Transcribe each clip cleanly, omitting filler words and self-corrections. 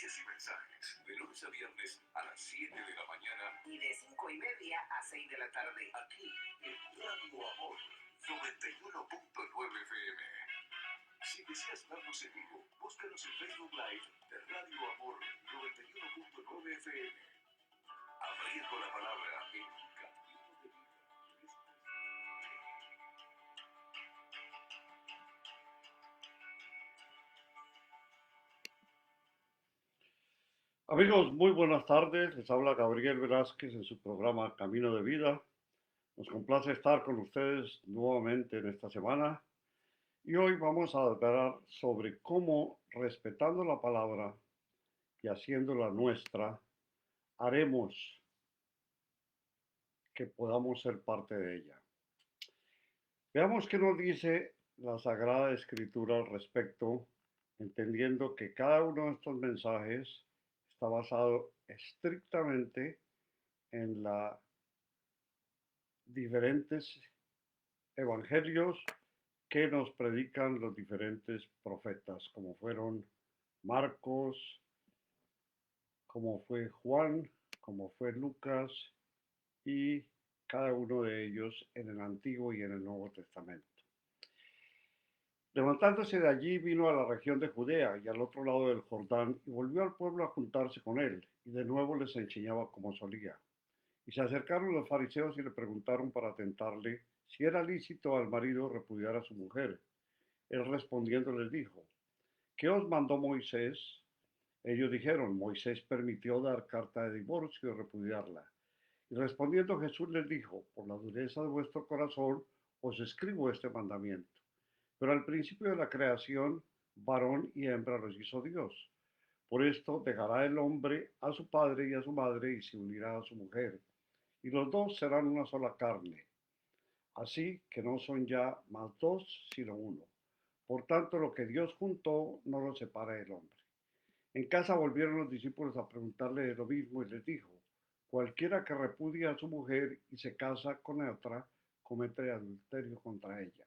noticias y mensajes. De lunes a viernes a las 7 de la mañana y de 5:30 a 6 de la tarde. aquí en Radio Amor 91.9 FM. Si deseas vernos en vivo, búscanos en Facebook Live de Radio Amor 91.9 FM. Abriendo la palabra en Camino de Vida. Amigos, muy buenas tardes. Les habla Gabriel Velázquez en su programa Camino de Vida. Nos complace estar con ustedes nuevamente en esta semana y hoy vamos a hablar sobre cómo, respetando la palabra y haciéndola nuestra, haremos que podamos ser parte de ella. Veamos qué nos dice la Sagrada Escritura al respecto, entendiendo que cada uno de estos mensajes está basado estrictamente en los diferentes evangelios que nos predican los diferentes profetas, como fueron Marcos, como fue Juan, como fue Lucas y cada uno de ellos en el Antiguo y en el Nuevo Testamento. Levantándose de allí vino a la región de Judea y al otro lado del Jordán y volvió al pueblo a juntarse con él y de nuevo les enseñaba como solía. Y se acercaron los fariseos y le preguntaron para tentarle si era lícito al marido repudiar a su mujer. Él respondiendo les dijo, ¿qué os mandó Moisés? Ellos dijeron, Moisés permitió dar carta de divorcio y repudiarla. Y respondiendo Jesús les dijo, por la dureza de vuestro corazón os escribo este mandamiento. Pero al principio de la creación, varón y hembra los hizo Dios. Por esto dejará el hombre a su padre y a su madre y se unirá a su mujer. Y los dos serán una sola carne. Así que no son ya más dos, sino uno. Por tanto, lo que Dios juntó no lo separa el hombre. En casa volvieron los discípulos a preguntarle de lo mismo y les dijo, cualquiera que repudia a su mujer y se casa con otra, comete adulterio contra ella.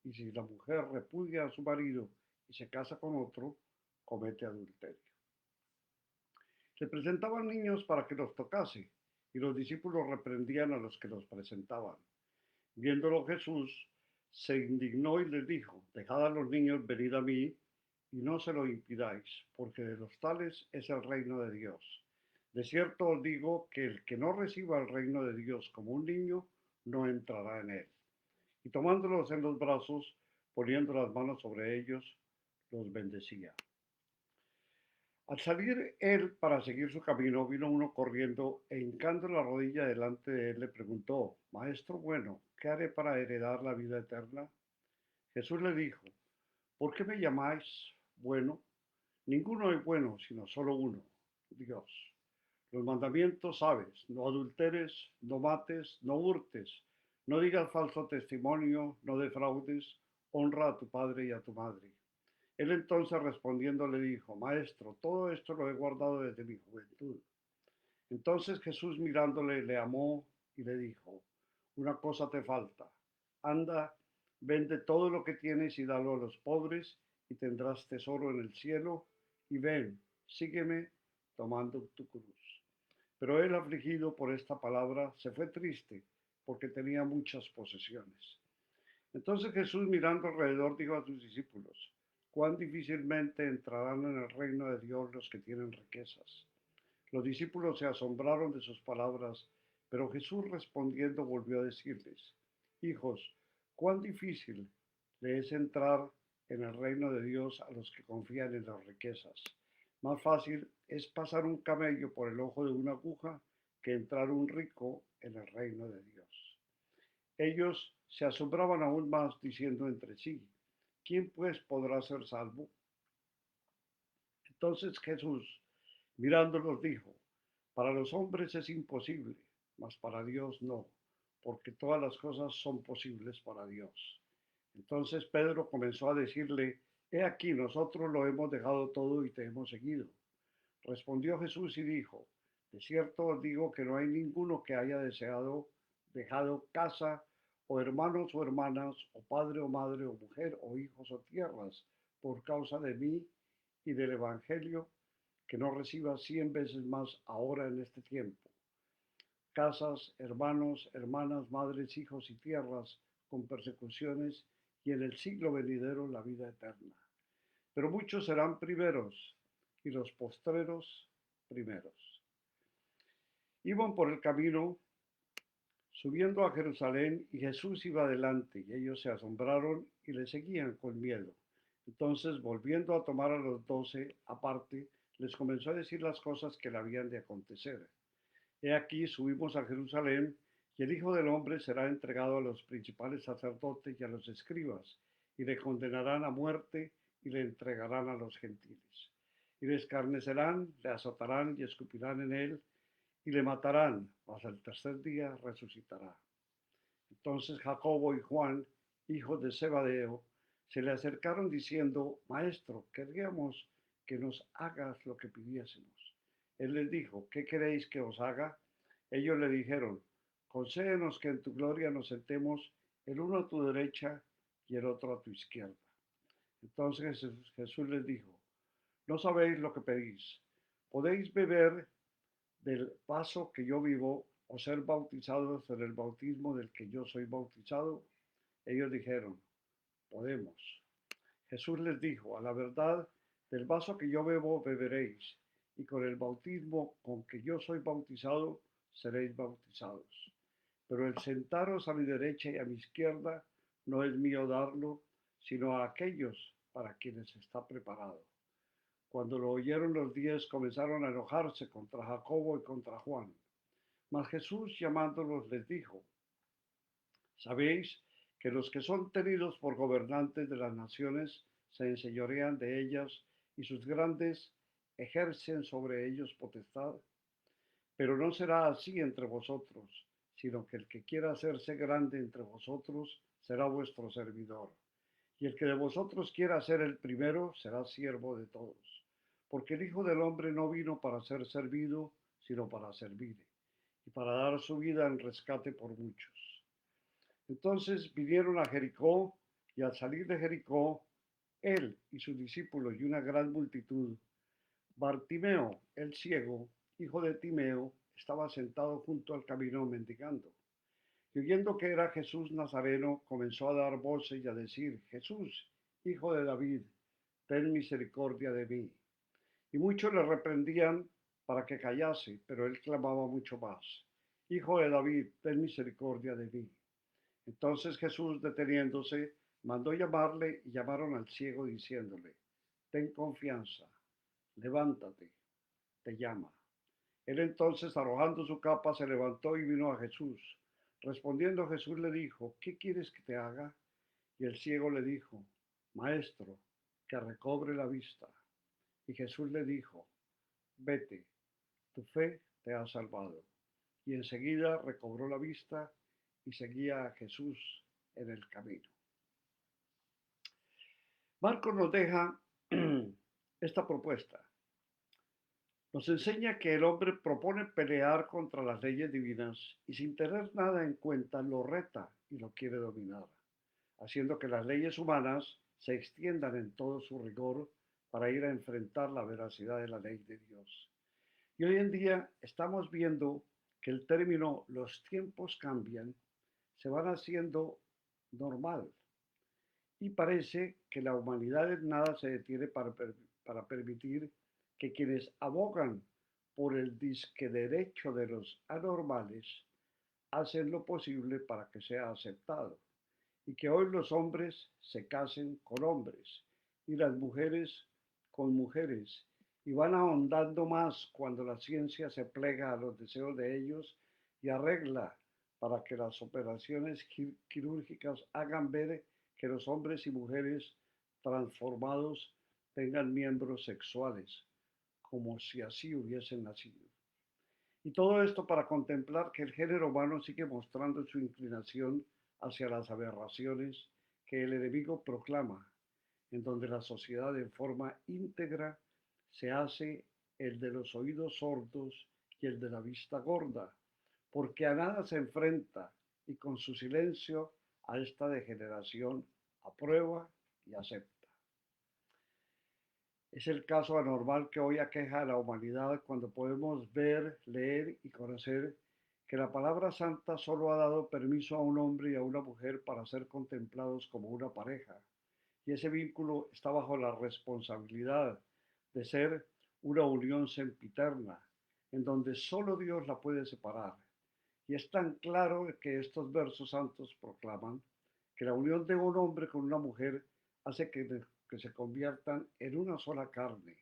Y si la mujer repudia a su marido y se casa con otro, comete adulterio. Se presentaban niños para que los tocase, y los discípulos reprendían a los que los presentaban. Viéndolo Jesús, se indignó y les dijo, dejad a los niños venir a mí, y no se lo impidáis, porque de los tales es el reino de Dios. De cierto os digo que el que no reciba el reino de Dios como un niño, no entrará en él. Y tomándolos en los brazos, poniendo las manos sobre ellos, los bendecía. Al salir él para seguir su camino, vino uno corriendo e hincando la rodilla delante de él le preguntó, Maestro bueno, ¿qué haré para heredar la vida eterna? Jesús le dijo, ¿por qué me llamáis bueno? Ninguno es bueno, sino solo uno, Dios. Los mandamientos sabes, no adulteres, no mates, no hurtes, no digas falso testimonio, no defraudes, honra a tu padre y a tu madre. Él entonces respondiendo le dijo, Maestro, todo esto lo he guardado desde mi juventud. Entonces Jesús mirándole le amó y le dijo, una cosa te falta, anda, vende todo lo que tienes y dalo a los pobres y tendrás tesoro en el cielo y ven, sígueme tomando tu cruz. Pero él afligido por esta palabra se fue triste porque tenía muchas posesiones. Entonces Jesús mirando alrededor dijo a sus discípulos, cuán difícilmente entrarán en el reino de Dios los que tienen riquezas. Los discípulos se asombraron de sus palabras, pero Jesús respondiendo volvió a decirles, hijos, cuán difícil le es entrar en el reino de Dios a los que confían en las riquezas. Más fácil es pasar un camello por el ojo de una aguja que entrar un rico en el reino de Dios. Ellos se asombraban aún más diciendo entre sí, ¿quién pues podrá ser salvo? Entonces Jesús, mirándolos, dijo, para los hombres es imposible, mas para Dios no, porque todas las cosas son posibles para Dios. Entonces Pedro comenzó a decirle, he aquí, nosotros lo hemos dejado todo y te hemos seguido. Respondió Jesús y dijo, de cierto os digo que no hay ninguno que haya dejado casa, o hermanos o hermanas, o padre o madre, o mujer, o hijos o tierras, por causa de mí y del Evangelio, que no reciba 100 veces más ahora en este tiempo, casas, hermanos, hermanas, madres, hijos y tierras con persecuciones, y en el siglo venidero la vida eterna. Pero muchos serán primeros y los postreros primeros. Iban por el camino subiendo a Jerusalén, y Jesús iba adelante, y ellos se asombraron y le seguían con miedo. Entonces, volviendo a tomar a los 12 aparte, les comenzó a decir las cosas que le habían de acontecer. He aquí, subimos a Jerusalén, y el Hijo del Hombre será entregado a los principales sacerdotes y a los escribas, y le condenarán a muerte y le entregarán a los gentiles. Y le escarnecerán, le azotarán y escupirán en él, y le matarán, mas al tercer día resucitará. Entonces Jacobo y Juan, hijos de Zebedeo, se le acercaron diciendo: Maestro, queríamos que nos hagas lo que pidiésemos. Él les dijo: ¿qué queréis que os haga? Ellos le dijeron: concédenos que en tu gloria nos sentemos el uno a tu derecha y el otro a tu izquierda. Entonces Jesús les dijo: no sabéis lo que pedís. ¿Podéis beber del vaso que yo vivo o ser bautizados en el bautismo del que yo soy bautizado? Ellos dijeron: podemos. Jesús les dijo: a la verdad, del vaso que yo bebo beberéis, y con el bautismo con que yo soy bautizado seréis bautizados. Pero el sentaros a mi derecha y a mi izquierda no es mío darlo, sino a aquellos para quienes está preparado. Cuando lo oyeron los 10, comenzaron a enojarse contra Jacobo y contra Juan. Mas Jesús, llamándolos, les dijo: sabéis que los que son tenidos por gobernantes de las naciones se enseñorean de ellas, y sus grandes ejercen sobre ellos potestad. Pero no será así entre vosotros, sino que el que quiera hacerse grande entre vosotros será vuestro servidor. Y el que de vosotros quiera ser el primero será siervo de todos. Porque el Hijo del Hombre no vino para ser servido, sino para servir, y para dar su vida en rescate por muchos. Entonces vinieron a Jericó, y al salir de Jericó, él y sus discípulos y una gran multitud, Bartimeo, el ciego, hijo de Timeo, estaba sentado junto al camino mendigando. Y oyendo que era Jesús Nazareno, comenzó a dar voces y a decir: Jesús, hijo de David, ten misericordia de mí. Y muchos le reprendían para que callase, pero él clamaba mucho más: Hijo de David, ten misericordia de mí. Entonces Jesús, deteniéndose, mandó llamarle, y llamaron al ciego diciéndole: ten confianza, levántate, te llama. Él entonces, arrojando su capa, se levantó y vino a Jesús. Respondiendo Jesús le dijo: ¿qué quieres que te haga? Y el ciego le dijo: Maestro, que recobre la vista. Y Jesús le dijo: vete, tu fe te ha salvado. Y enseguida recobró la vista y seguía a Jesús en el camino. Marcos nos deja esta propuesta. Nos enseña que el hombre propone pelear contra las leyes divinas y, sin tener nada en cuenta, lo reta y lo quiere dominar, haciendo que las leyes humanas se extiendan en todo su rigor para ir a enfrentar la veracidad de la ley de Dios. Y hoy en día estamos viendo que el término "los tiempos cambian" se van haciendo normal, y parece que la humanidad en nada se detiene para permitir que quienes abogan por el disque derecho de los anormales hacen lo posible para que sea aceptado, y que hoy los hombres se casen con hombres y las mujeres con mujeres, y van ahondando más cuando la ciencia se plega a los deseos de ellos y arregla para que las operaciones quirúrgicas hagan ver que los hombres y mujeres transformados tengan miembros sexuales, como si así hubiesen nacido. Y todo esto para contemplar que el género humano sigue mostrando su inclinación hacia las aberraciones que el enemigo proclama, en donde la sociedad en forma íntegra se hace el de los oídos sordos y el de la vista gorda, porque a nada se enfrenta, y con su silencio a esta degeneración aprueba y acepta. Es el caso anormal que hoy aqueja a la humanidad cuando podemos ver, leer y conocer que la palabra santa solo ha dado permiso a un hombre y a una mujer para ser contemplados como una pareja. Y ese vínculo está bajo la responsabilidad de ser una unión sempiterna, en donde solo Dios la puede separar. Y es tan claro que estos versos santos proclaman que la unión de un hombre con una mujer hace que se conviertan en una sola carne.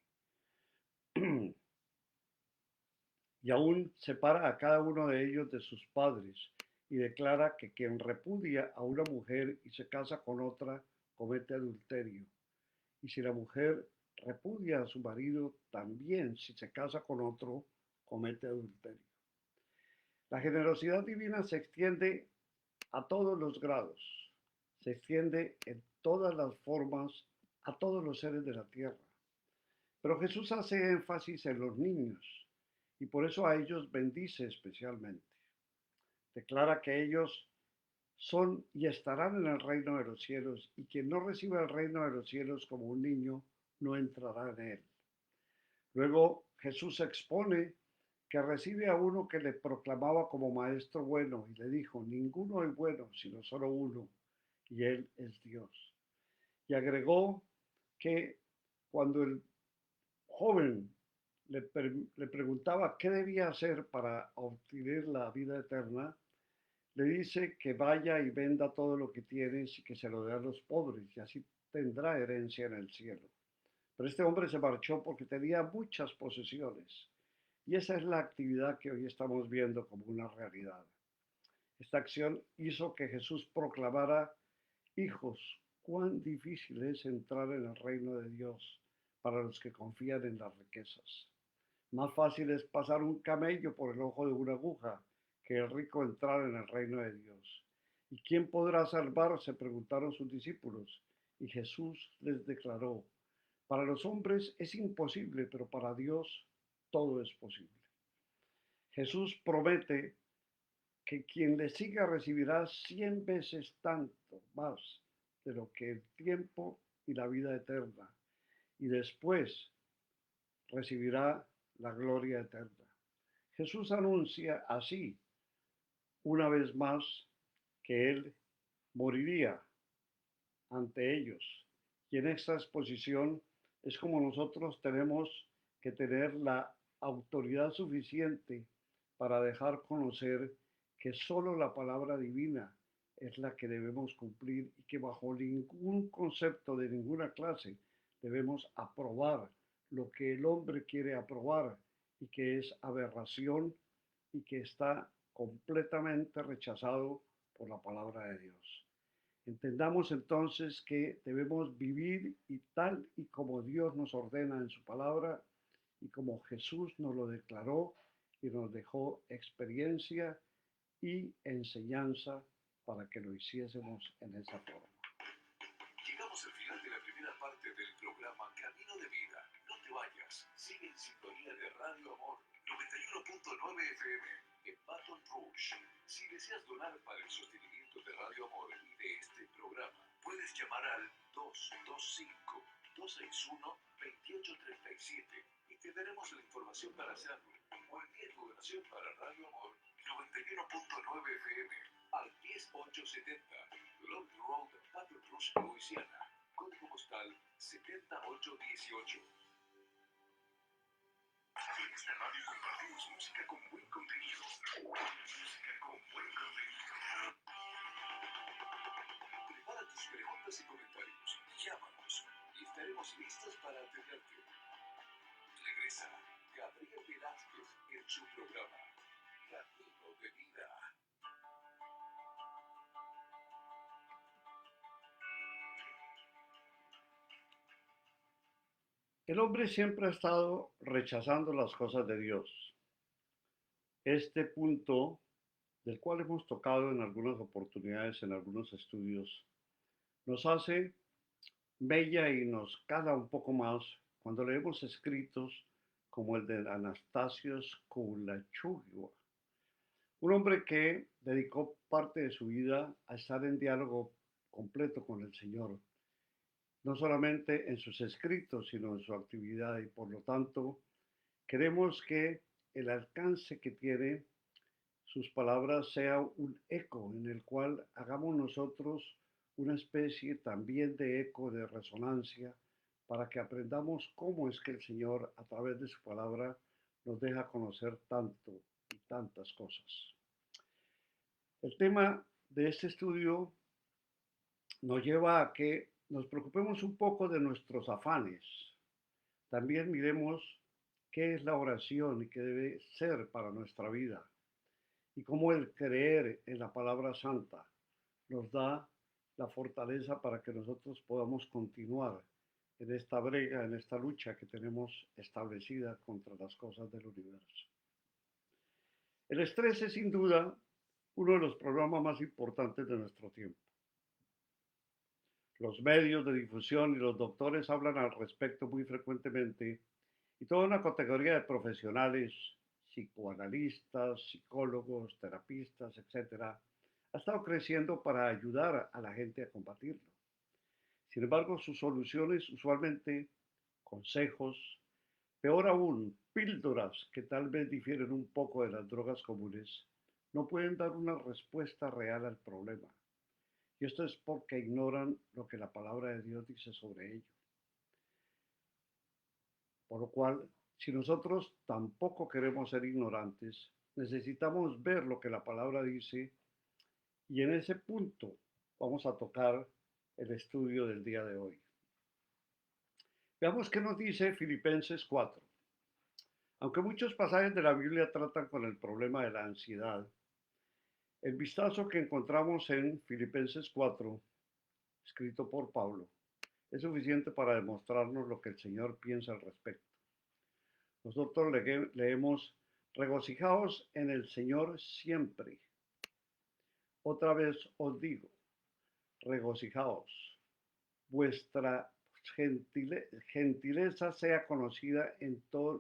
Y aún separa a cada uno de ellos de sus padres y declara que quien repudia a una mujer y se casa con otra comete adulterio. Y si la mujer repudia a su marido, también si se casa con otro, comete adulterio. La generosidad divina se extiende a todos los grados, se extiende en todas las formas a todos los seres de la tierra. Pero Jesús hace énfasis en los niños y por eso a ellos bendice especialmente. Declara que ellos son y estarán en el reino de los cielos y quien no reciba el reino de los cielos como un niño no entrará en él. Luego Jesús expone que recibe a uno que le proclamaba como maestro bueno y le dijo, ninguno es bueno sino solo uno, y él es Dios. Y agregó que cuando el joven le preguntaba qué debía hacer para obtener la vida eterna, le dice que vaya y venda todo lo que tienes y que se lo dé a los pobres, y así tendrá herencia en el cielo. Pero este hombre se marchó porque tenía muchas posesiones. Y esa es la actividad que hoy estamos viendo como una realidad. Esta acción hizo que Jesús proclamara, hijos, cuán difícil es entrar en el reino de Dios para los que confían en las riquezas. Más fácil es pasar un camello por el ojo de una aguja que el rico entrar en el reino de Dios. ¿Y quién podrá salvarse?, preguntaron sus discípulos. Y Jesús les declaró, para los hombres es imposible, pero para Dios todo es posible. Jesús promete que quien le siga recibirá 100 veces tanto más de lo que el tiempo y la vida eterna, y después recibirá la gloria eterna. Jesús anuncia así, una vez más, que Él moriría ante ellos. Y en esta exposición es como nosotros tenemos que tener la autoridad suficiente para dejar conocer que solo la palabra divina es la que debemos cumplir y que bajo ningún concepto de ninguna clase debemos aprobar lo que el hombre quiere aprobar y que es aberración y que está completamente rechazado por la palabra de Dios. Entendamos entonces que debemos vivir y tal y como Dios nos ordena en su palabra y como Jesús nos lo declaró y nos dejó experiencia y enseñanza para que lo hiciésemos en esa forma. Llegamos al final de la primera parte del programa Camino de Vida. No te vayas. Sigue en sintonía de Radio Amor 91.9 FM en Baton Rouge. Si deseas donar para el sostenimiento de Radio Amor y de este programa, puedes llamar al 225-261-2837 y te daremos la información para hacerlo. O envía tu donación para Radio Amor 91.9 FM al 10870 Long Road, Baton Rouge, Louisiana. Código postal 70818. En esta radio compartimos música con buen contenido. Música con buen contenido. Prepara tus preguntas y comentarios. Llámanos y estaremos listos para atenderte. Regresa Gabriel Velázquez en su programa Camino de Vida. El hombre siempre ha estado rechazando las cosas de Dios. Este punto, del cual hemos tocado en algunas oportunidades, en algunos estudios, nos hace bella y nos cala un poco más cuando leemos escritos como el de Anastasios Koulachugua, un hombre que dedicó parte de su vida a estar en diálogo completo con el Señor. no solamente en sus escritos, sino en su actividad. Y por lo tanto, queremos que el alcance que tiene sus palabras sea un eco en el cual hagamos nosotros una especie también de eco, de resonancia, para que aprendamos cómo es que el Señor a través de su palabra nos deja conocer tanto y tantas cosas. El tema de este estudio nos lleva a que nos preocupemos un poco de nuestros afanes. También miremos qué es la oración y qué debe ser para nuestra vida y cómo el creer en la palabra santa nos da la fortaleza para que nosotros podamos continuar en esta brega, en esta lucha que tenemos establecida contra las cosas del universo. El estrés es sin duda uno de los problemas más importantes de nuestro tiempo. Los medios de difusión y los doctores hablan al respecto muy frecuentemente y toda una categoría de profesionales, psicoanalistas, psicólogos, terapistas, etcétera, ha estado creciendo para ayudar a la gente a combatirlo. Sin embargo, sus soluciones usualmente consejos, peor aún, píldoras que tal vez difieren un poco de las drogas comunes, no pueden dar una respuesta real al problema. Y esto es porque ignoran lo que la palabra de Dios dice sobre ello. Por lo cual, si nosotros tampoco queremos ser ignorantes, necesitamos ver lo que la palabra dice y en ese punto vamos a tocar el estudio del día de hoy. Veamos qué nos dice Filipenses 4. Aunque muchos pasajes de la Biblia tratan con el problema de la ansiedad, el vistazo que encontramos en Filipenses 4, escrito por Pablo, es suficiente para demostrarnos lo que el Señor piensa al respecto. Nosotros leemos, regocijaos en el Señor siempre. Otra vez os digo, regocijaos. Vuestra gentileza sea conocida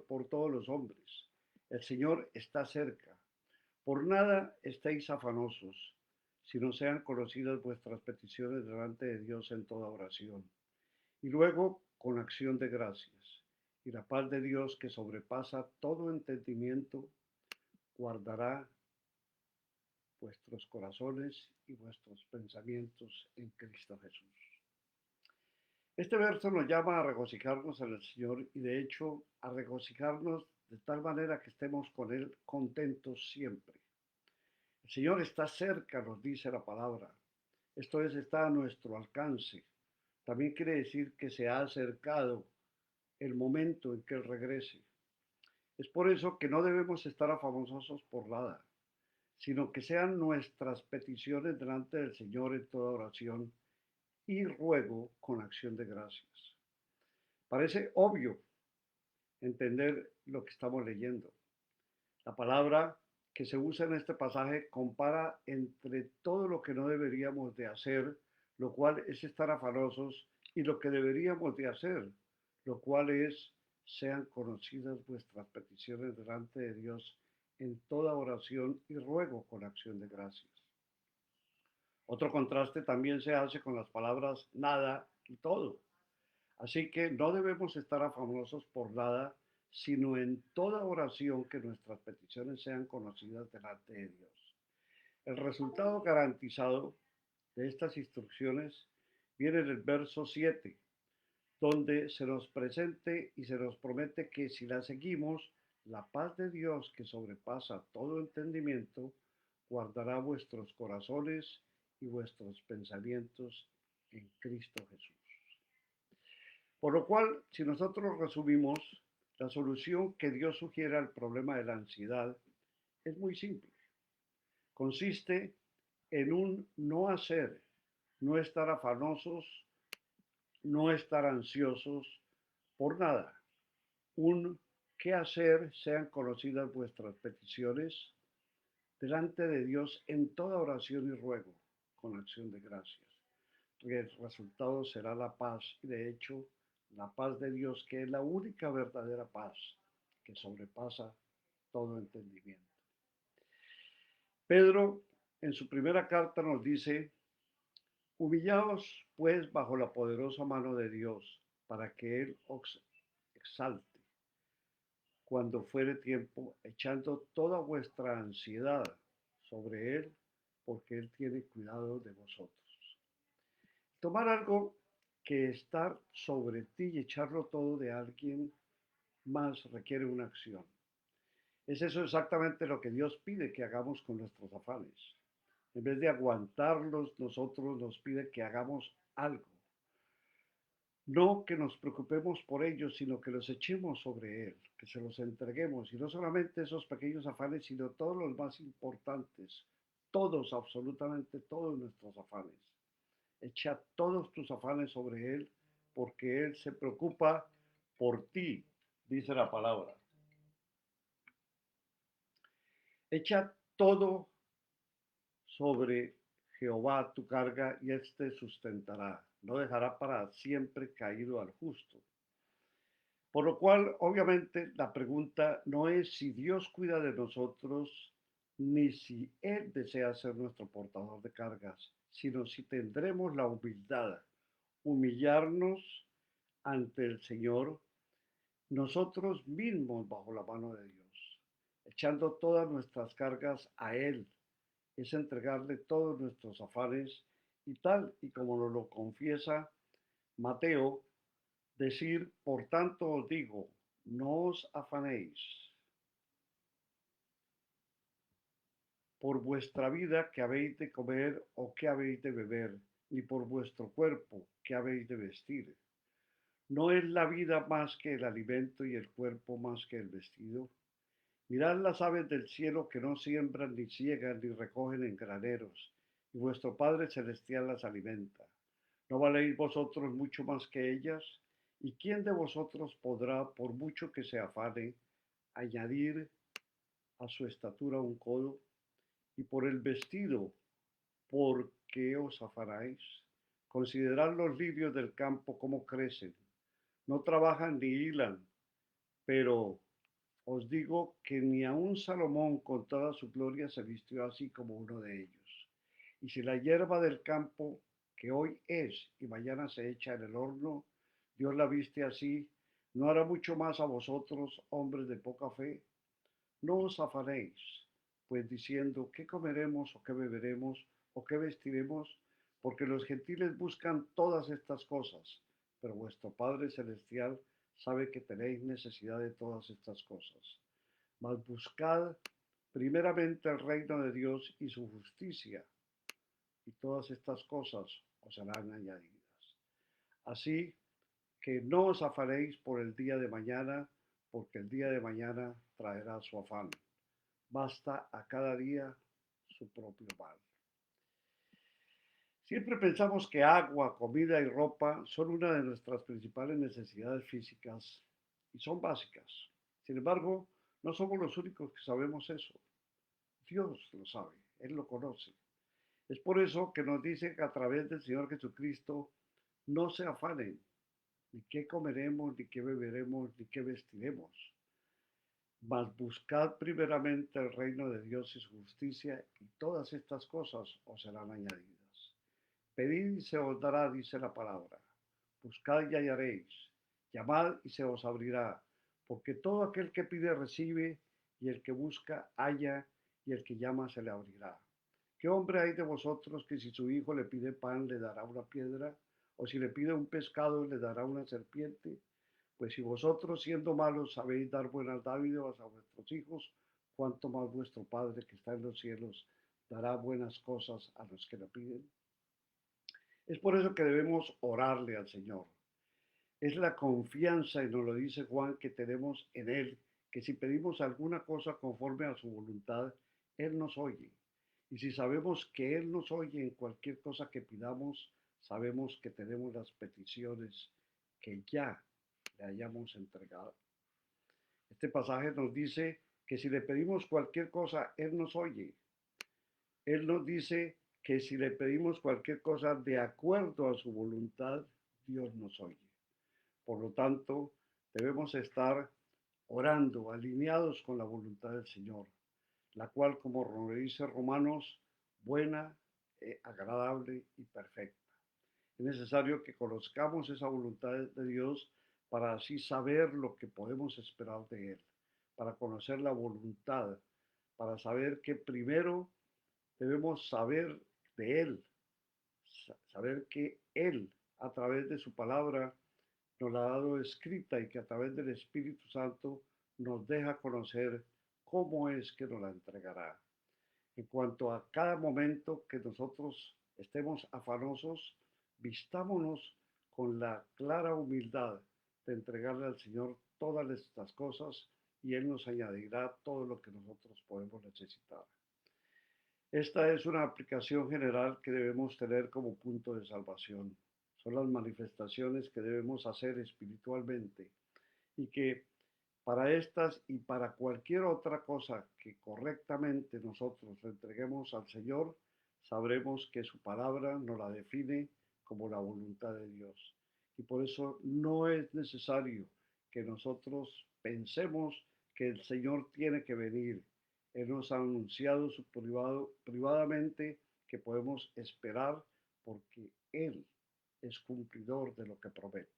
por todos los hombres. El Señor está cerca. Por nada estéis afanosos, sino sean conocidas vuestras peticiones delante de Dios en toda oración. Y luego, con acción de gracias. Y la paz de Dios, que sobrepasa todo entendimiento, guardará vuestros corazones y vuestros pensamientos en Cristo Jesús. Este verso nos llama a regocijarnos en el Señor y de hecho a regocijarnos de tal manera que estemos con Él contentos siempre. El Señor está cerca, nos dice la palabra. Esto es, está a nuestro alcance. También quiere decir que se ha acercado el momento en que Él regrese. Es por eso que no debemos estar afanosos por nada, sino que sean nuestras peticiones delante del Señor en toda oración y ruego con acción de gracias. Parece obvio entender lo que estamos leyendo. La palabra que se usa en este pasaje compara entre todo lo que no deberíamos de hacer, lo cual es estar afanosos, y lo que deberíamos de hacer, lo cual es sean conocidas vuestras peticiones delante de Dios en toda oración y ruego con acción de gracias. Otro contraste también se hace con las palabras nada y todo. Así que no debemos estar afanosos por nada, sino en toda oración que nuestras peticiones sean conocidas delante de Dios. El resultado garantizado de estas instrucciones viene en el verso 7, donde se nos presente y se nos promete que si la seguimos, la paz de Dios que sobrepasa todo entendimiento, guardará vuestros corazones y vuestros pensamientos en Cristo Jesús. Por lo cual, si nosotros resumimos, la solución que Dios sugiere al problema de la ansiedad es muy simple. Consiste en un no hacer, no estar afanosos, no estar ansiosos por nada. Un qué hacer, sean conocidas vuestras peticiones delante de Dios en toda oración y ruego, con acción de gracias. El resultado será la paz y de hecho la paz de Dios, que es la única verdadera paz que sobrepasa todo entendimiento. Pedro en su primera carta nos dice Humillaos, pues, bajo la poderosa mano de Dios, para que Él os exalte cuando fuere tiempo, echando toda vuestra ansiedad sobre Él, porque Él tiene cuidado de vosotros. Tomar algo que estar sobre ti y echarlo todo de alguien más requiere una acción. Es eso exactamente lo que Dios pide que hagamos con nuestros afanes. En vez de aguantarlos, nosotros nos pide que hagamos algo. No que nos preocupemos por ellos, sino que los echemos sobre Él, que se los entreguemos. Y no solamente esos pequeños afanes, sino todos los más importantes. Todos, absolutamente todos nuestros afanes. Echa todos tus afanes sobre Él, porque Él se preocupa por ti, dice la palabra. Echa todo sobre Jehová tu carga y él te sustentará. No dejará para siempre caído al justo. Por lo cual, obviamente, la pregunta no es si Dios cuida de nosotros, ni si Él desea ser nuestro portador de cargas, sino si tendremos la humildad, humillarnos ante el Señor, nosotros mismos bajo la mano de Dios, echando todas nuestras cargas a Él, es entregarle todos nuestros afanes y tal y como nos lo confiesa Mateo, decir, por tanto os digo, no os afanéis por vuestra vida que habéis de comer o que habéis de beber, ni por vuestro cuerpo que habéis de vestir. ¿No es la vida más que el alimento y el cuerpo más que el vestido? Mirad las aves del cielo que no siembran, ni ciegan, ni recogen en graneros, y vuestro Padre Celestial las alimenta. ¿No valéis vosotros mucho más que ellas? ¿Y quién de vosotros podrá, por mucho que se afane, añadir a su estatura un codo? Y por el vestido, ¿por qué os afanáis? Considerad los lirios del campo cómo crecen. No trabajan ni hilan, pero os digo que ni aun Salomón con toda su gloria se vistió así como uno de ellos. Y si la hierba del campo, que hoy es y mañana se echa en el horno, Dios la viste así, ¿no hará mucho más a vosotros, hombres de poca fe? No os afanéis, pues diciendo, ¿qué comeremos o qué beberemos o qué vestiremos? Porque los gentiles buscan todas estas cosas, pero vuestro Padre Celestial sabe que tenéis necesidad de todas estas cosas. Mas buscad primeramente el reino de Dios y su justicia, y todas estas cosas os serán añadidas. Así que no os afanéis por el día de mañana, porque el día de mañana traerá su afán. Basta a cada día su propio mal. Siempre pensamos que agua, comida y ropa son una de nuestras principales necesidades físicas y son básicas. Sin embargo, no somos los únicos que sabemos eso. Dios lo sabe, Él lo conoce. Es por eso que nos dice que a través del Señor Jesucristo no se afanen, ni qué comeremos, ni qué beberemos, ni qué vestiremos. Mas buscad primeramente el reino de Dios y su justicia, y todas estas cosas os serán añadidas. Pedid y se os dará, dice la palabra. Buscad y hallaréis. Llamad y se os abrirá. Porque todo aquel que pide recibe, y el que busca halla, y el que llama se le abrirá. ¿Qué hombre hay de vosotros que si su hijo le pide pan le dará una piedra? ¿O si le pide un pescado le dará una serpiente? Pues si vosotros siendo malos sabéis dar buenas dádivas a vuestros hijos, cuánto más vuestro Padre que está en los cielos dará buenas cosas a los que le piden. Es por eso que debemos orarle al Señor. Es la confianza, y nos lo dice Juan, que tenemos en Él, que si pedimos alguna cosa conforme a su voluntad, Él nos oye. Y si sabemos que Él nos oye en cualquier cosa que pidamos, sabemos que tenemos las peticiones que ya le hayamos entregado. Este pasaje nos dice que si le pedimos cualquier cosa, Él nos oye. Él nos dice que si le pedimos cualquier cosa de acuerdo a su voluntad, Dios nos oye. Por lo tanto, debemos estar orando, alineados con la voluntad del Señor, la cual, como lo dice Romanos, buena, agradable y perfecta. Es necesario que conozcamos esa voluntad de Dios para así saber lo que podemos esperar de Él, para conocer la voluntad, para saber que primero debemos saber de Él, saber que Él, a través de su palabra, nos la ha dado escrita y que a través del Espíritu Santo nos deja conocer cómo es que nos la entregará. En cuanto a cada momento que nosotros estemos afanosos, vistámonos con la clara humildad de entregarle al Señor todas estas cosas y Él nos añadirá todo lo que nosotros podemos necesitar. Esta es una aplicación general que debemos tener como punto de salvación. Son las manifestaciones que debemos hacer espiritualmente y que para estas y para cualquier otra cosa que correctamente nosotros le entreguemos al Señor, sabremos que su palabra nos la define como la voluntad de Dios. Y por eso no es necesario que nosotros pensemos que el Señor tiene que venir. Él nos ha anunciado privadamente que podemos esperar porque Él es cumplidor de lo que promete.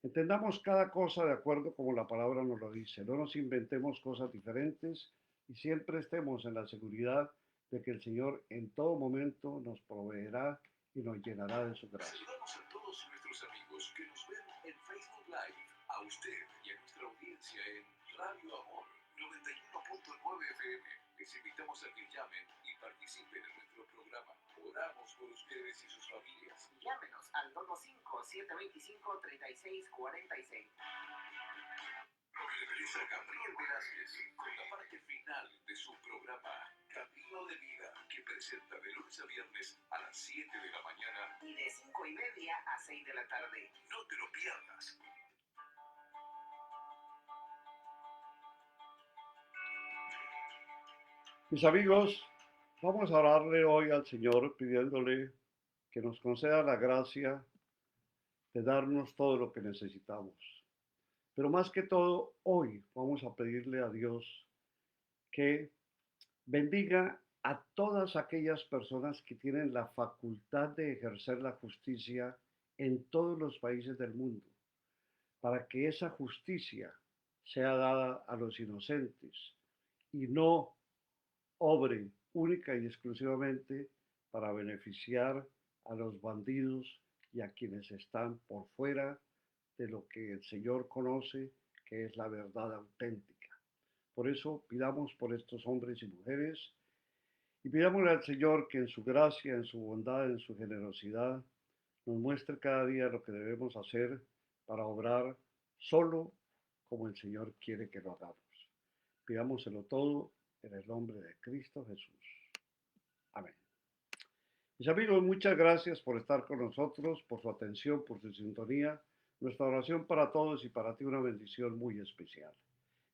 Entendamos cada cosa de acuerdo como la palabra nos lo dice. No nos inventemos cosas diferentes y siempre estemos en la seguridad de que el Señor en todo momento nos proveerá y nos llenará de su gracia. Saludamos a todos nuestros amigos que nos ven en Facebook Live, a usted y a nuestra audiencia en Radio Amor 91.9 FM. Les invitamos a que llamen y participen en nuestro programa. Oramos por ustedes y sus familias. Llámenos al 225-725-3646. Regresa Gabriel Velázquez con la parte final de su programa Camino de Vida, que presenta de lunes a viernes a las 7 de la mañana Y de 5:30 a 6 de la tarde. No te lo pierdas. Mis amigos, vamos a orarle hoy al Señor pidiéndole que nos conceda la gracia de darnos todo lo que necesitamos. Pero más que todo, hoy vamos a pedirle a Dios que bendiga a todas aquellas personas que tienen la facultad de ejercer la justicia en todos los países del mundo, para que esa justicia sea dada a los inocentes y no obre única y exclusivamente para beneficiar a los bandidos y a quienes están por fuera de lo que el Señor conoce, que es la verdad auténtica. Por eso pidamos por estos hombres y mujeres y pidámosle al Señor que en su gracia, en su bondad, en su generosidad, nos muestre cada día lo que debemos hacer para obrar solo como el Señor quiere que lo hagamos. Pidámoselo todo en el nombre de Cristo Jesús. Amén. Mis amigos, muchas gracias por estar con nosotros, por su atención, por su sintonía. Nuestra oración para todos y para ti una bendición muy especial.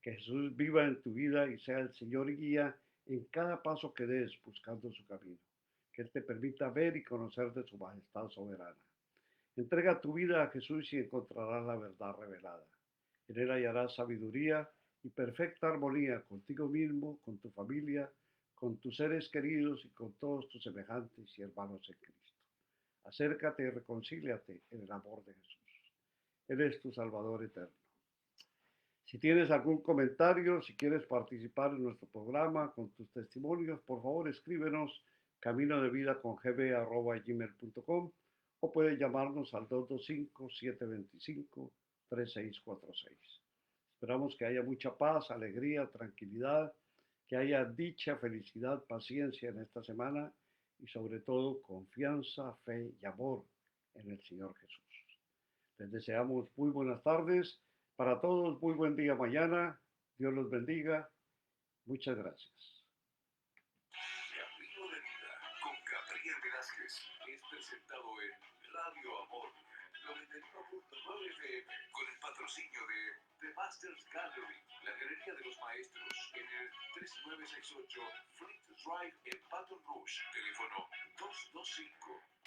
Que Jesús viva en tu vida y sea el Señor y guía en cada paso que des buscando su camino. Que Él te permita ver y conocer de su majestad soberana. Entrega tu vida a Jesús y encontrarás la verdad revelada. En Él hallarás sabiduría y perfecta armonía contigo mismo, con tu familia, con tus seres queridos y con todos tus semejantes y hermanos en Cristo. Acércate y reconcíliate en el amor de Jesús. Él es tu Salvador eterno. Si tienes algún comentario, si quieres participar en nuestro programa con tus testimonios, por favor escríbenos caminodevidaconGB@gmail.com o puedes llamarnos al 225-725-3646. Esperamos que haya mucha paz, alegría, tranquilidad, que haya dicha, felicidad, paciencia en esta semana y sobre todo confianza, fe y amor en el Señor Jesús. Les deseamos muy buenas tardes. Para todos, muy buen día mañana. Dios los bendiga. Muchas gracias. Camino de Vida con Gabriel Velázquez es presentado en Radio Amor 91.9 FM con el patrocinio de The Masters Gallery, la galería de los maestros en el 3968 Fleet Drive en Baton Rouge. Teléfono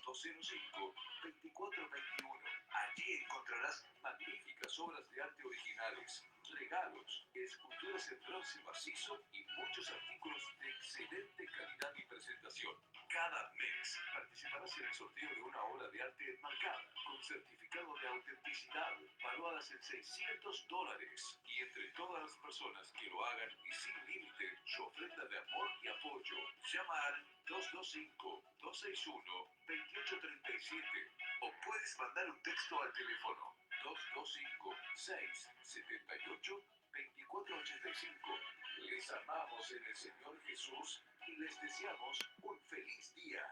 225-205-2421. Allí encontrarás magníficas obras de arte originales, regalos, esculturas en bronce macizo y muchos artículos de excelente calidad y presentación. Cada mes participarás en el sorteo de una obra de arte enmarcada con certificado de autenticidad valuadas en $600 y entre todas las personas que lo hagan y sin límite su ofrenda de amor y apoyo. Llama al 225-261-2837 o puedes mandar un texto al teléfono 225-678-2485. Les amamos en el Señor Jesús y les deseamos un feliz día.